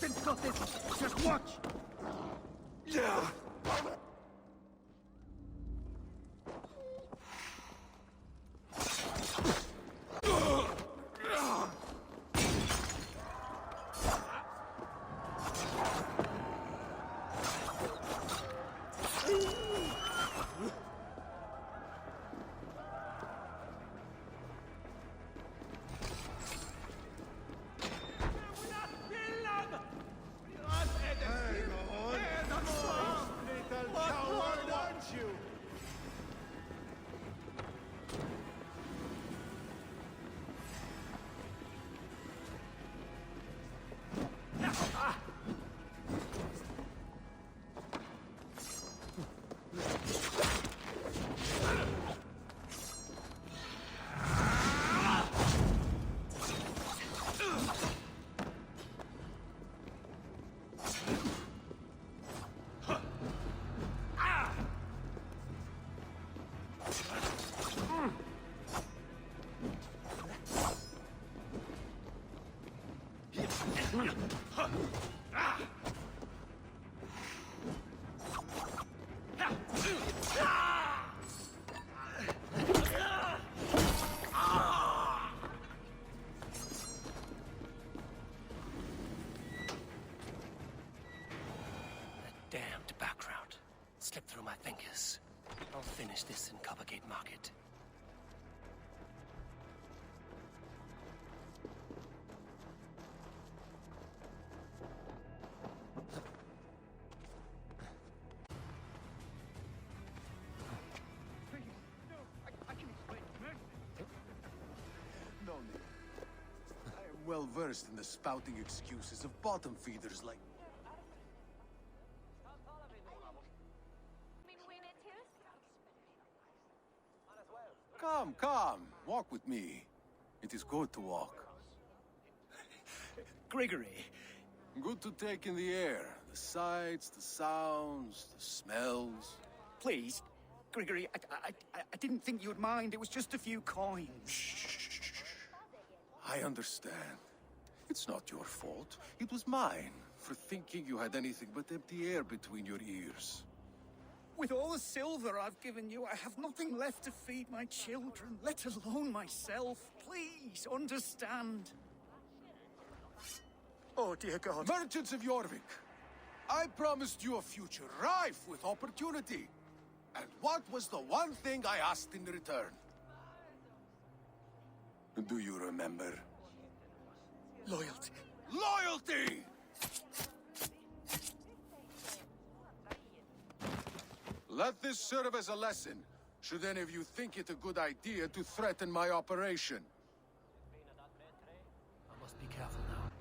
Don't stop this! Just watch! Yeah! Damned background. Slipped through my fingers. I'll finish this in Coppergate Market. No need. I am well versed in the spouting excuses of bottom feeders like... Come, come. Walk with me. It is good to walk. Gregory! Good to take in the air. The sights, the sounds, the smells. Please, Gregory, I didn't think you'd mind. It was just a few coins. I understand. It's not your fault. It was mine for thinking you had anything but empty air between your ears. With all the silver I've given you, I have nothing left to feed my children, let alone myself. Please, understand. Oh, dear God. Merchants of Jorvik, I promised you a future rife with opportunity. And what was the one thing I asked in return? Do you remember? Loyalty. Loyalty! Let this serve as a lesson, should any of you think it a good idea to threaten my operation. I must be careful now.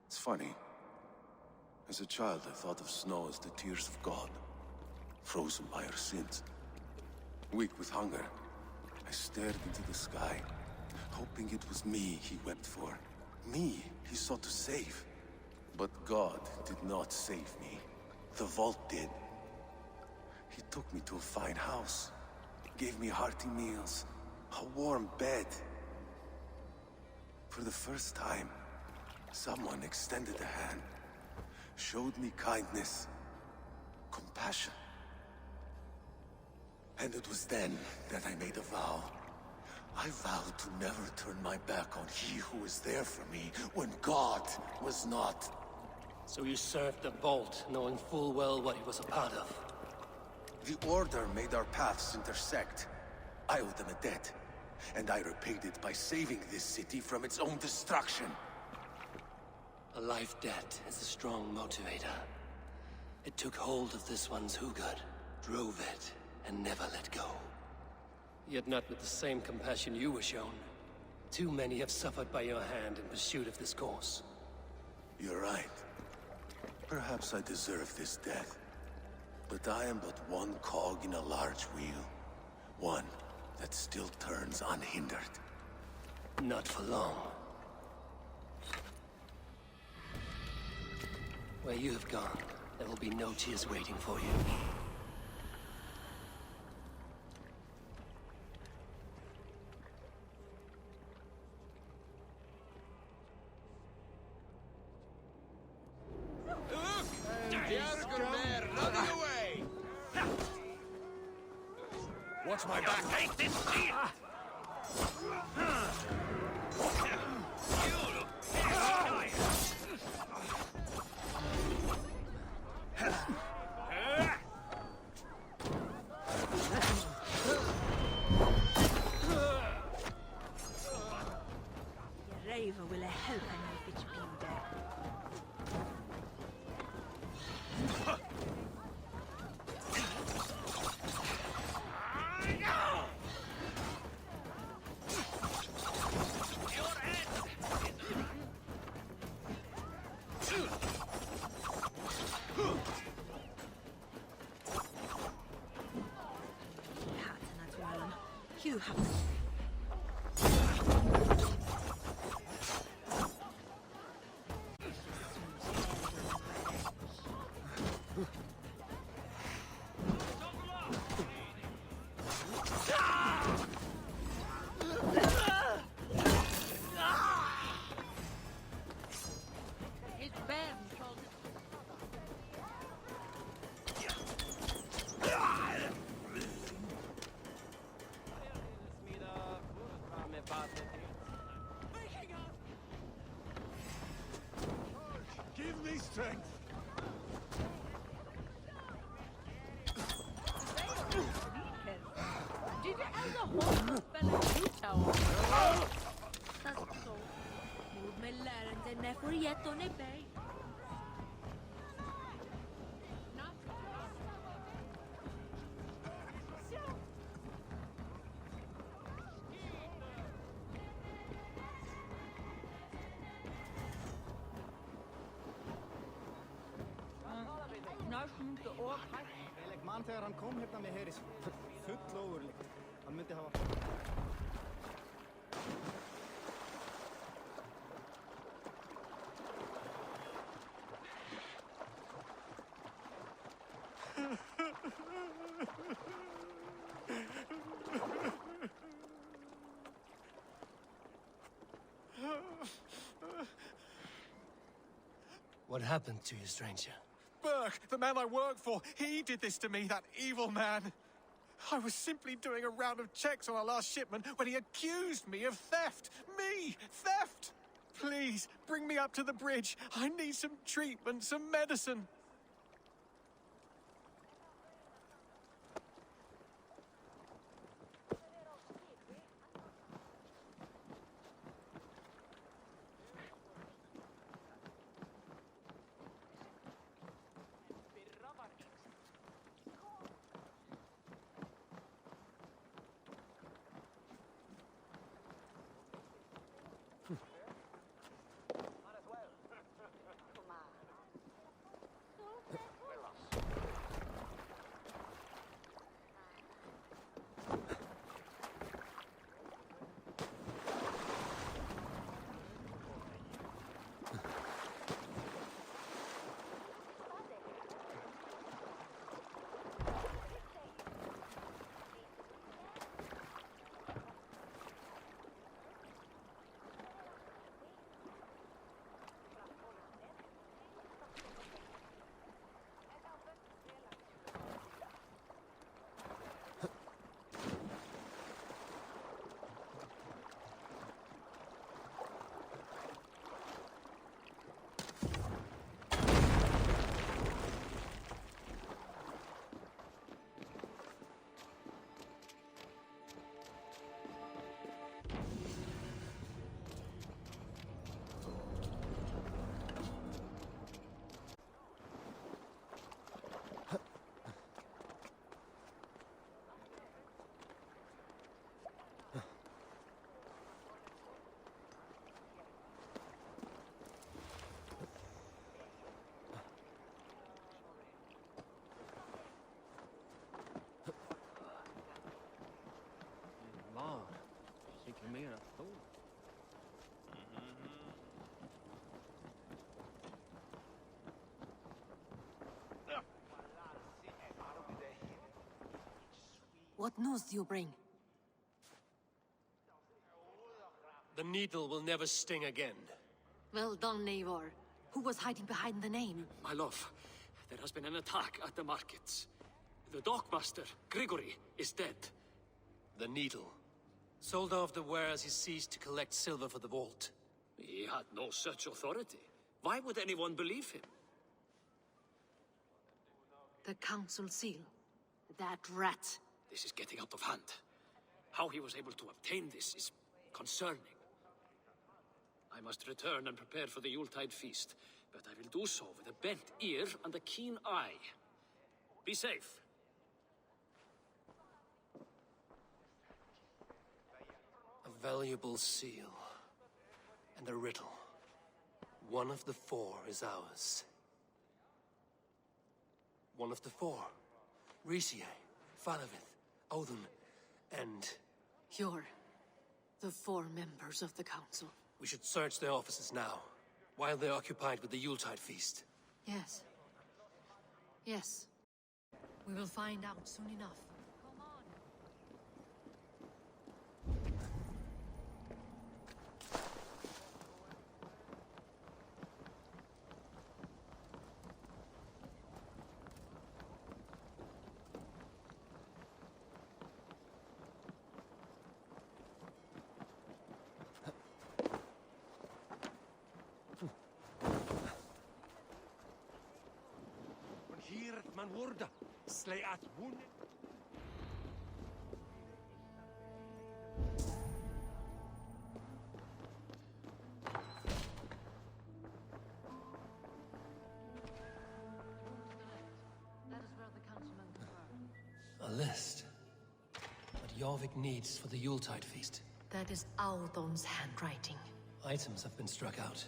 It's funny. As a child, I thought of snow as the tears of God, frozen by our sins. Weak with hunger, I stared into the sky, hoping it was me he wept for. Me he sought to save. But God did not save me. The vault did. He took me to a fine house, gave me hearty meals, a warm bed. For the first time, someone extended a hand, showed me kindness, compassion. And it was then that I made a vow. I vowed to never turn my back on he who was there for me when God was not. So you served the Vault, knowing full well what he was a part of. The Order made our paths intersect. I owed them a debt, and I repaid it by saving this city from its own destruction. A life debt is a strong motivator. It took hold of this one's Hugad, drove it, and never let go. Yet not with the same compassion you were shown. Too many have suffered by your hand in pursuit of this course. You're right. Perhaps I deserve this death. But I am but one cog in a large wheel. One that still turns unhindered. Not for long. Where you have gone, there will be no tears waiting for you. Watch my back. Take this steer. Raven will help me with Peter. You have Give me strength. Did det ändå hålla spela gitarr? Så. Mod med läraren när får jätton i berg. Ég man þegar hann kom hérna með heris full ógurlíkt. Hann myndi hafa... What happened to you, stranger? Burke, the man I work for, he did this to me, that evil man. I was simply doing a round of checks on our last shipment when he accused me of theft. Me! Theft! Please, bring me up to the bridge. I need some treatment, some medicine. What news do you bring? The needle will never sting again. Well done, Eivor. Who was hiding behind the name? My love, there has been an attack at the markets. The dockmaster, Grigory, is dead. The needle. Sold off the wares he seized to collect silver for the vault. He had no such authority. Why would anyone believe him? The council seal. That rat. This is getting out of hand. How he was able to obtain this is concerning. I must return and prepare for the Yuletide feast, but I will do so with a bent ear and a keen eye. Be safe. A valuable seal. And a riddle. One of the four is ours. One of the four. Riesier, Falavith, Odin, and... You're the four members of the council. We should search their offices now, while they're occupied with the Yuletide feast. Yes. Yes. We will find out soon enough. Come on. Hier man wurde, slay at wound. That is where the councilmen were. A list. What Jorvik needs for the Yuletide feast. That is Audon's handwriting. Items have been struck out.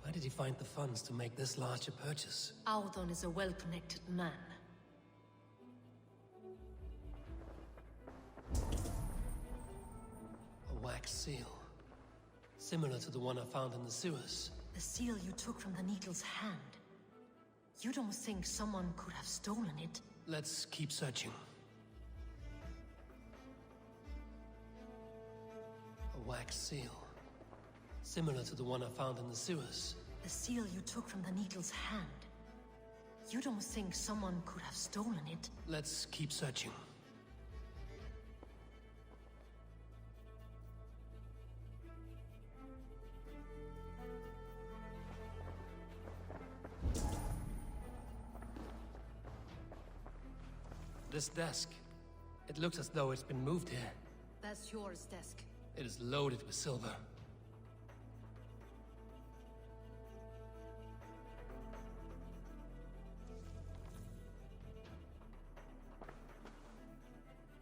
Where did he find the funds to make this large a purchase? Audon is a well-connected man. A wax seal. Similar to the one I found in the sewers. The seal you took from the needle's hand. You don't think someone could have stolen it? Let's keep searching. A wax seal. Similar to the one I found in the sewers. The seal you took from the needle's hand. You don't think someone could have stolen it? Let's keep searching. This desk. It looks as though it's been moved here. That's yours, desk. It is loaded with silver.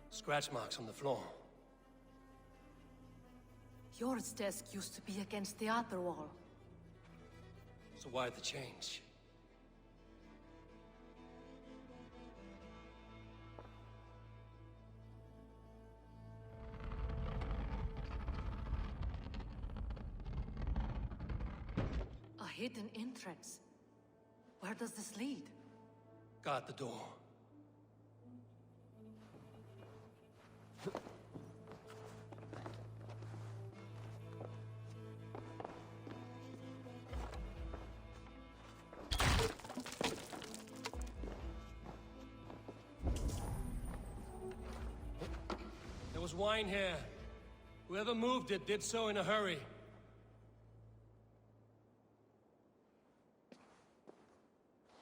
Scratch marks on the floor. Yours desk used to be against the other wall. So why the change? A hidden entrance. Where does this lead? Guard the door. There was wine here. Whoever moved it did so in a hurry.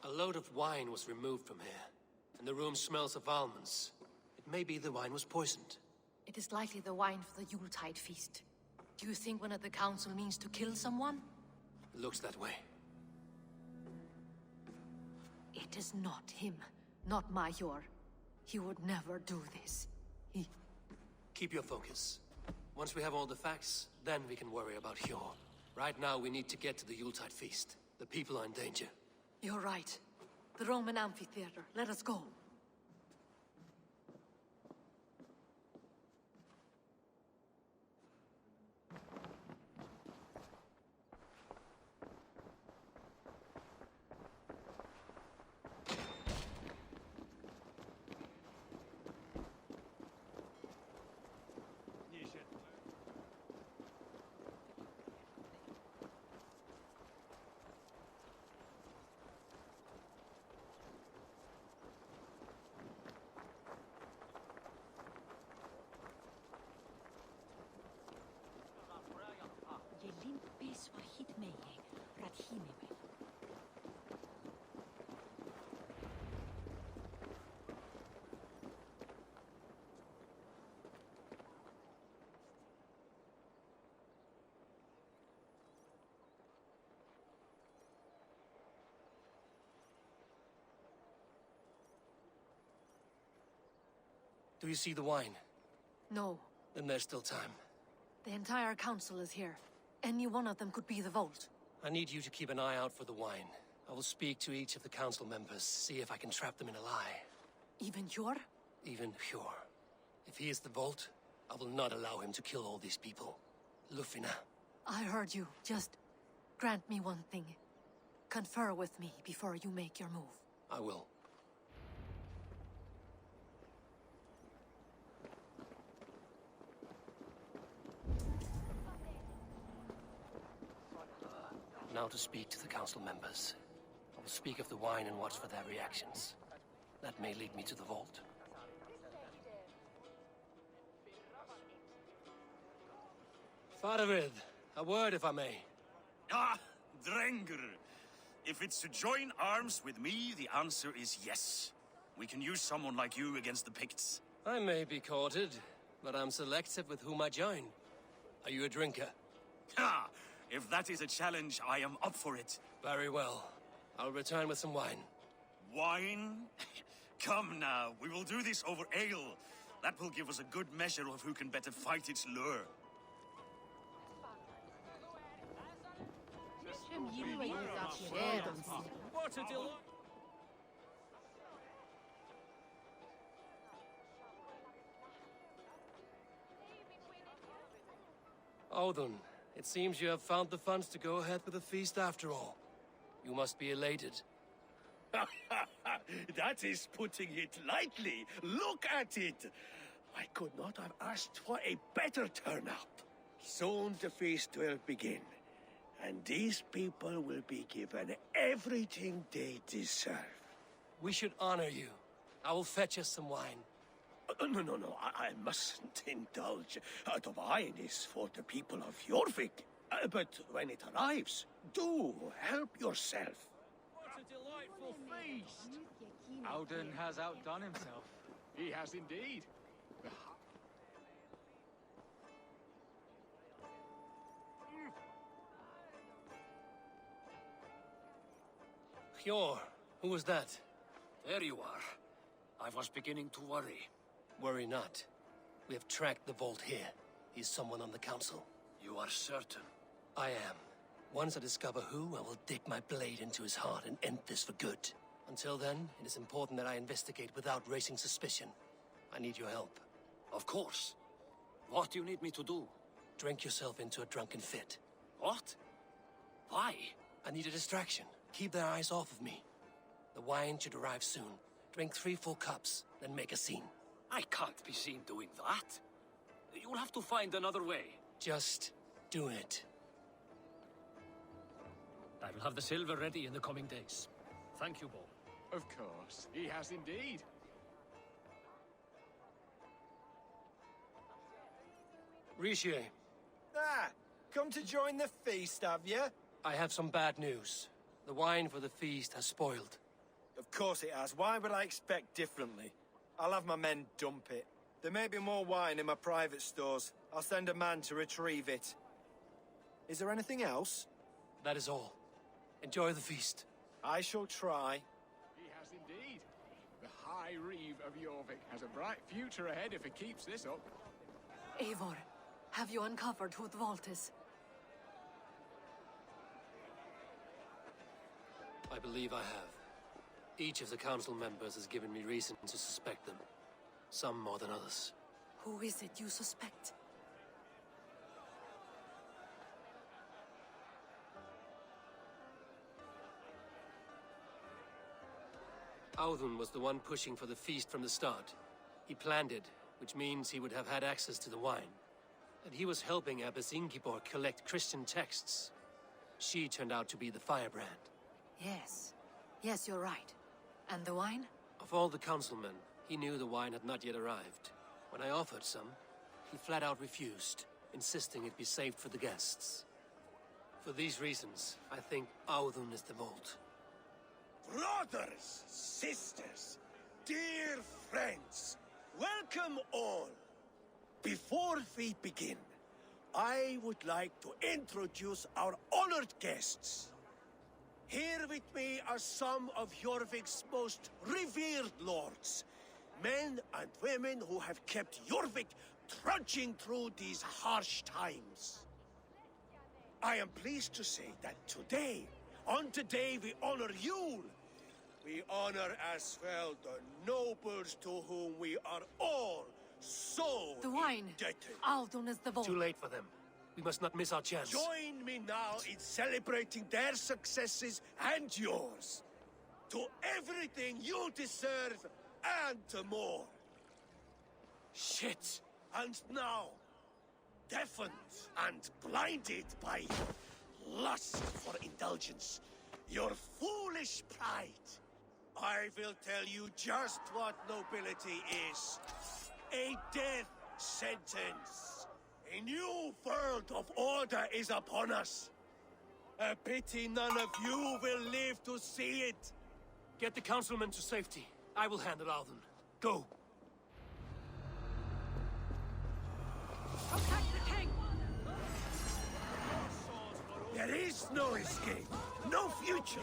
A load of wine was removed from here, and the room smells of almonds. It may be the wine was poisoned. It is likely the wine for the Yuletide feast. Do you think one of the council means to kill someone? It looks that way. It is not him, not Major. He would never do this. He... Keep your focus. Once we have all the facts, then we can worry about Hjor. Right now, we need to get to the Yuletide feast. The people are in danger. You're right. The Roman amphitheater. Let us go. Do you see the wine? No. Then there's still time. The entire council is here. Any one of them could be the vault. I need you to keep an eye out for the wine. I will speak to each of the council members, see if I can trap them in a lie. Even Hjor? Even Hjor. If he is the vault, I will not allow him to kill all these people. Lufina. I heard you. Just grant me one thing. Confer with me before you make your move. I will. Now to speak to the council members. I will speak of the wine and watch for their reactions. That may lead me to the vault. Faravid, a word if I may. Ah, Drenger. If it's to join arms with me, the answer is yes. We can use someone like you against the Picts. I may be courted, but I'm selective with whom I join. Are you a drinker? Ha! If that is a challenge, I am up for it. Very well. I'll return with some wine. Wine? Come now, we will do this over ale. That will give us a good measure of who can better fight its lure. What a delight! Odin, it seems you have found the funds to go ahead with the feast after all. You must be elated. That is putting it lightly. Look at it. I could not have asked for a better turnout. Soon the feast will begin, and these people will be given everything they deserve. We should honor you. I will fetch us some wine. No, I mustn't indulge. The wine is for the people of Jorvik. But when it arrives, do help yourself. What a delightful feast! Odin has outdone himself. He has indeed. Hjor, who was that? There you are. I was beginning to worry. Worry not. We have tracked the vault here. He's someone on the council. You are certain? I am. Once I discover who, I will dig my blade into his heart and end this for good. Until then, it is important that I investigate without raising suspicion. I need your help. Of course. What do you need me to do? Drink yourself into a drunken fit. What? Why? I need a distraction. Keep their eyes off of me. The wine should arrive soon. Drink 3 full cups, then make a scene. I can't be seen doing that. You'll have to find another way. Just do it. I will have the silver ready in the coming days. Thank you, Bo. Of course, he has indeed. Rishi, Ah, come to join the feast, have you? I have some bad news. The wine for the feast has spoiled. Of course it has. Why would I expect differently? I'll have my men dump it. There may be more wine in my private stores. I'll send a man to retrieve it. Is there anything else? That is all. Enjoy the feast. I shall try. He has indeed. The High Reeve of Jorvik has a bright future ahead if he keeps this up. Eivor, have you uncovered who the vault is? I believe I have. Each of the council members has given me reason to suspect them. Some more than others. Who is it you suspect? Audun was the one pushing for the feast from the start. He planned it, which means he would have had access to the wine. And he was helping Abbess Ingibor collect Christian texts. She turned out to be the firebrand. Yes. Yes, you're right. And the wine? Of all the councilmen, he knew the wine had not yet arrived. When I offered some, he flat out refused, insisting it be saved for the guests. For these reasons, I think Audun is the vault. Brothers, sisters, dear friends, welcome all. Before we begin, I would like to introduce our honored guests. Here with me are some of Jorvik's most revered lords. men and women who have kept Jorvik trudging through these harsh times. I am pleased to say that today, on today we honor Yule. We honor as well the nobles to whom we are all so The wine. indebted. Aldon is the vote. Too late for them. We must not miss our chance. Join me now in celebrating their successes and yours. To everything you deserve and to more. Shit! And now, deafened and blinded by lust for indulgence, your foolish pride, I will tell you just what nobility is. A death sentence. A new world of order is upon us. A pity none of you will live to see it. Get the councilmen to safety. I will handle Alden. Go! Protect the king! There is no escape, no future.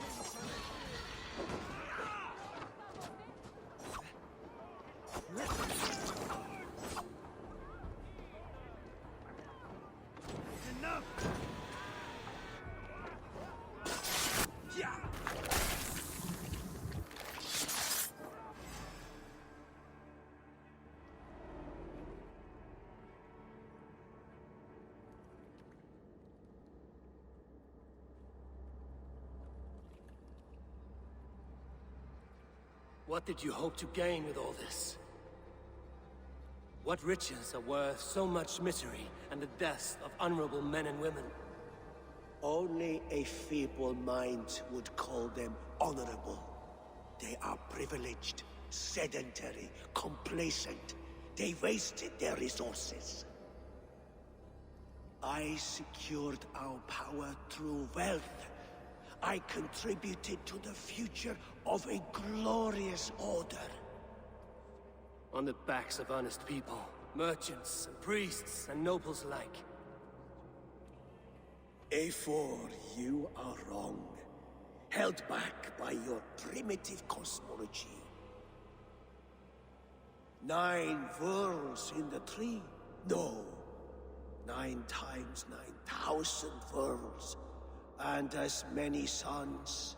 Enough! Yeah! What did you hope to gain with all this? What riches are worth so much misery and the deaths of honorable men and women? Only a feeble mind would call them honorable. They are privileged, sedentary, complacent. They wasted their resources. I secured our power through wealth. I contributed to the future of a glorious order. On the backs of honest people, merchants and priests and nobles alike. A4, you are wrong. Held back by your primitive cosmology. 9 worlds in the tree? No. 9 times 9,000 worlds. And as many suns.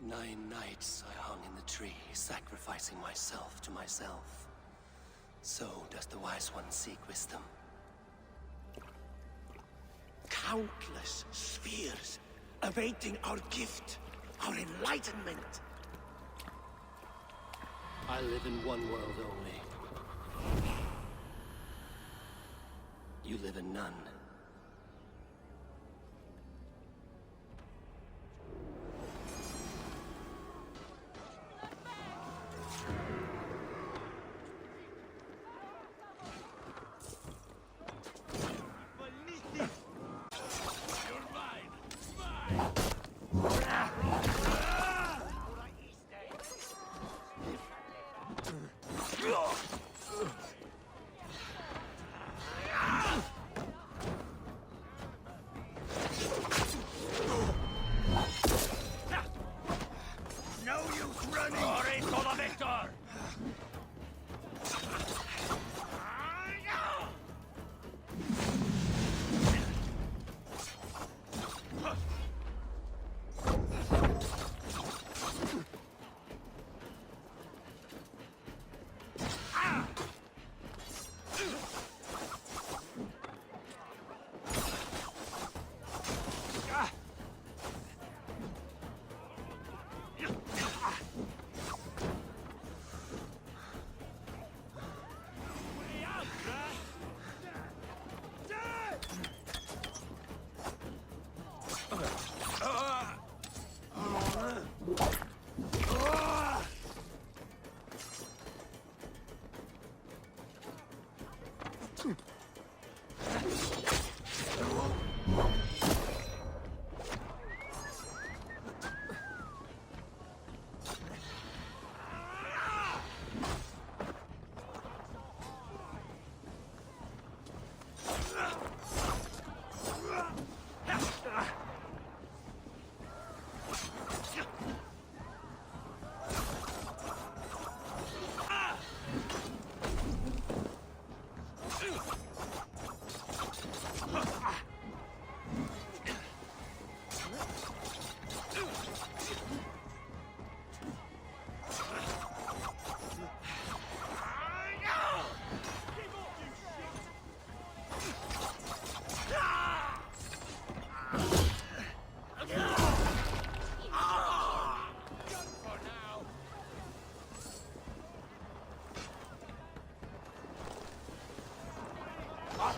9 nights I hung in the tree, sacrificing myself to myself. So does the wise one seek wisdom. Countless spheres awaiting our gift, our enlightenment. I live in one world only. You live in none.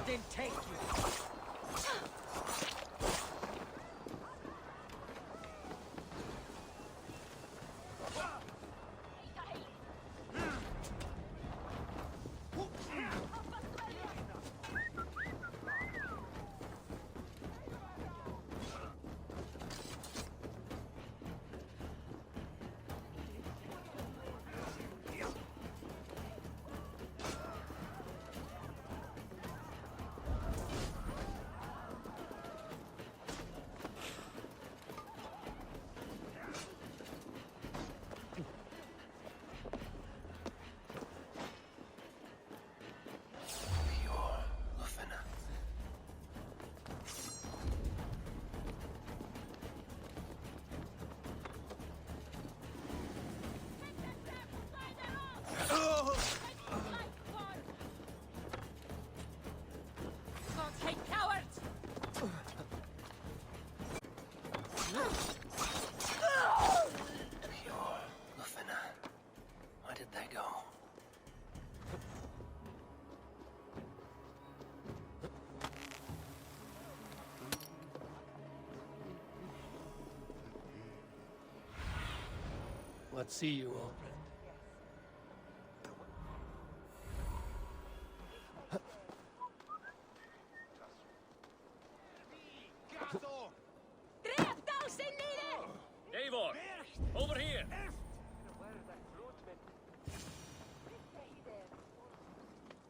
Odin take you! Let's see you, old friend. Eivor, over here!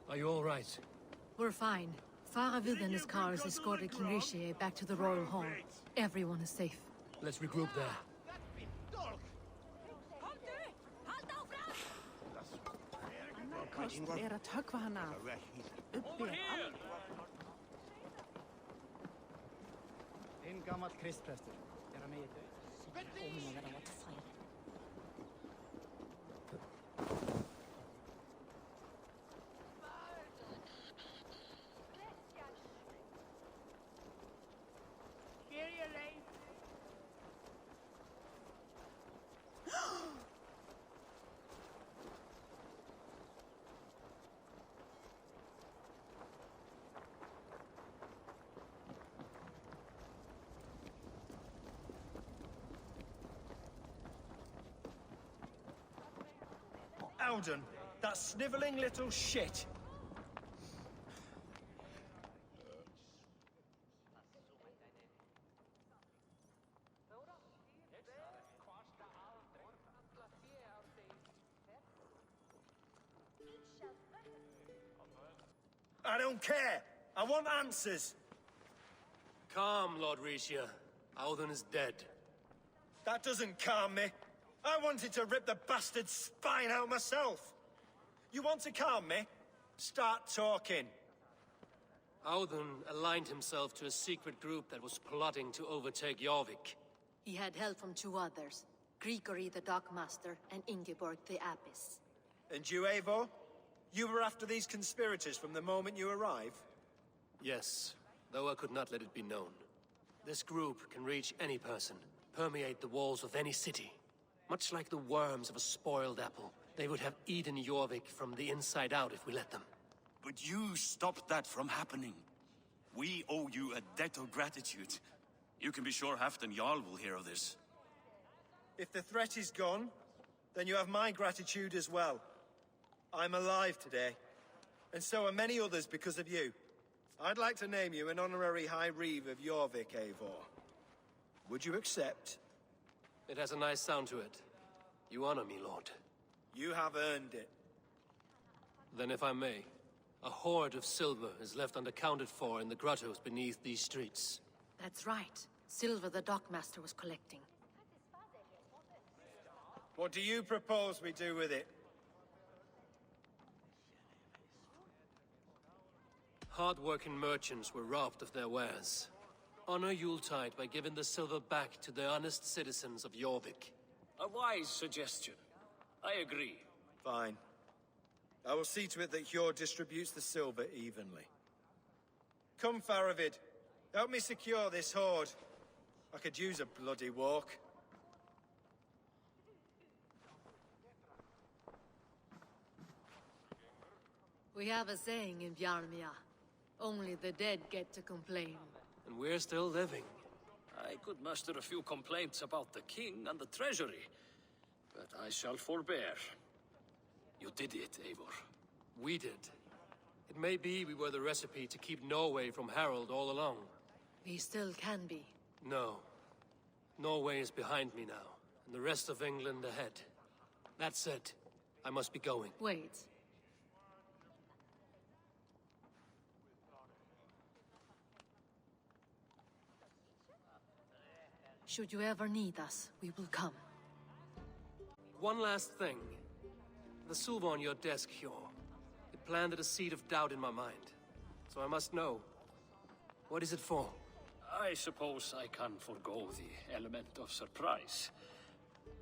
Are you all right? We're fine. Faravid and his cars escorted King Rishi back to the royal hall. Everyone is safe. Let's regroup there. Att högva han av. En gammal kristpräster. Era med Alden, that snivelling little shit. I don't care. I want answers. Calm, Lord Rishia. Alden is dead. That doesn't calm me. I wanted to rip the bastard's spine out myself. You want to calm me? Start talking. Alden aligned himself to a secret group that was plotting to overtake Jorvik. He had help from two others, Grigory the Dockmaster and Ingeborg the Abbess. And you, Eivor? You were after these conspirators from the moment you arrived? Yes, though I could not let it be known. This group can reach any person, permeate the walls of any city. Much like the worms of a spoiled apple, they would have eaten Jorvik from the inside out if we let them. But you stopped that from happening. We owe you a debt of gratitude. You can be sure Halfdan Jarl will hear of this. If the threat is gone, then you have my gratitude as well. I'm alive today, and so are many others because of you. I'd like to name you an honorary High Reeve of Jorvik, Eivor. Would you accept? It has a nice sound to it. You honor me, Lord. You have earned it. Then if I may, a hoard of silver is left unaccounted for in the grottos beneath these streets. That's right. Silver the Dockmaster was collecting. What do you propose we do with it? Hard-working merchants were robbed of their wares. Honor Yuletide by giving the silver back to the honest citizens of Jorvik. A wise suggestion. I agree. Fine. I will see to it that Hjord distributes the silver evenly. Come, Faravid. Help me secure this hoard. I could use a bloody walk. We have a saying in Bjarmia. Only the dead get to complain. And we're still living. I could muster a few complaints about the king and the treasury, but I shall forbear. You did it, Eivor. We did. It may be we were the recipe to keep Norway from Harold all along. We still can be. No. Norway is behind me now, and the rest of England ahead. That said, I must be going. Wait. Should you ever need us, we will come. One last thing. The silver on your desk, Hjor. It planted a seed of doubt in my mind. So I must know. What is it for? I suppose I can forego the element of surprise.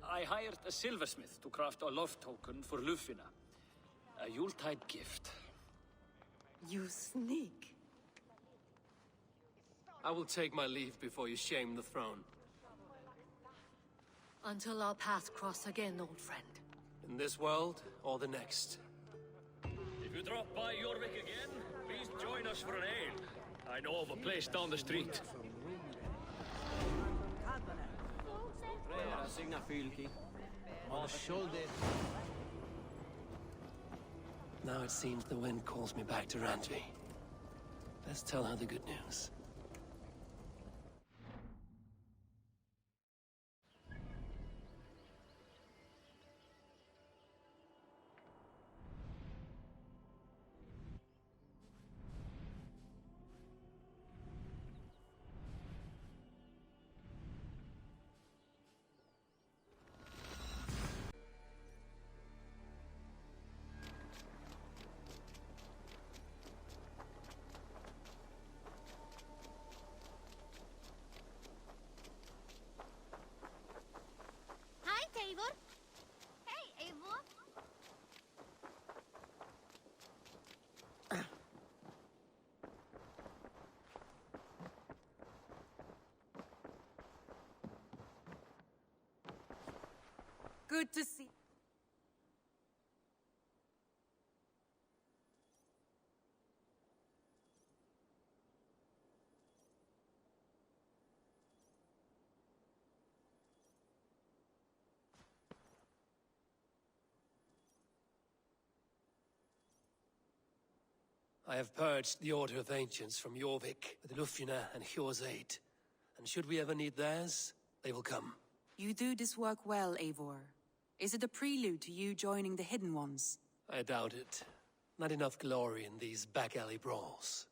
I hired a silversmith to craft a love token for Lufina. A Yuletide gift. You sneak. I will take my leave before you shame the throne. Until our paths cross again, old friend. In this world, or the next. If you drop by Jorvik again, please join us for an ale. I know of a place down the street. Now it seems the wind calls me back to Randvi. Let's tell her the good news. Eivor. Hey, Eivor. Good to see. I have purged the Order of Ancients from Jorvik with Lufina and Hjor's aid. And should we ever need theirs, they will come. You do this work well, Eivor. Is it a prelude to you joining the Hidden Ones? I doubt it. Not enough glory in these back-alley brawls.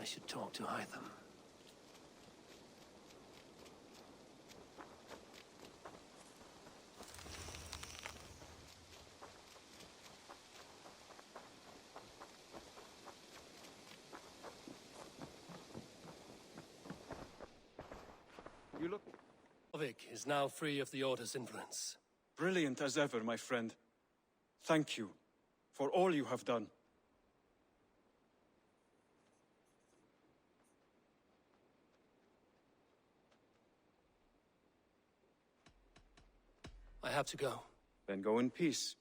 I should talk to Hytham. You look... Jorvik is now free of the Order's influence. brilliant as ever, my friend. Thank you for all you have done. I have to go. Then go in peace.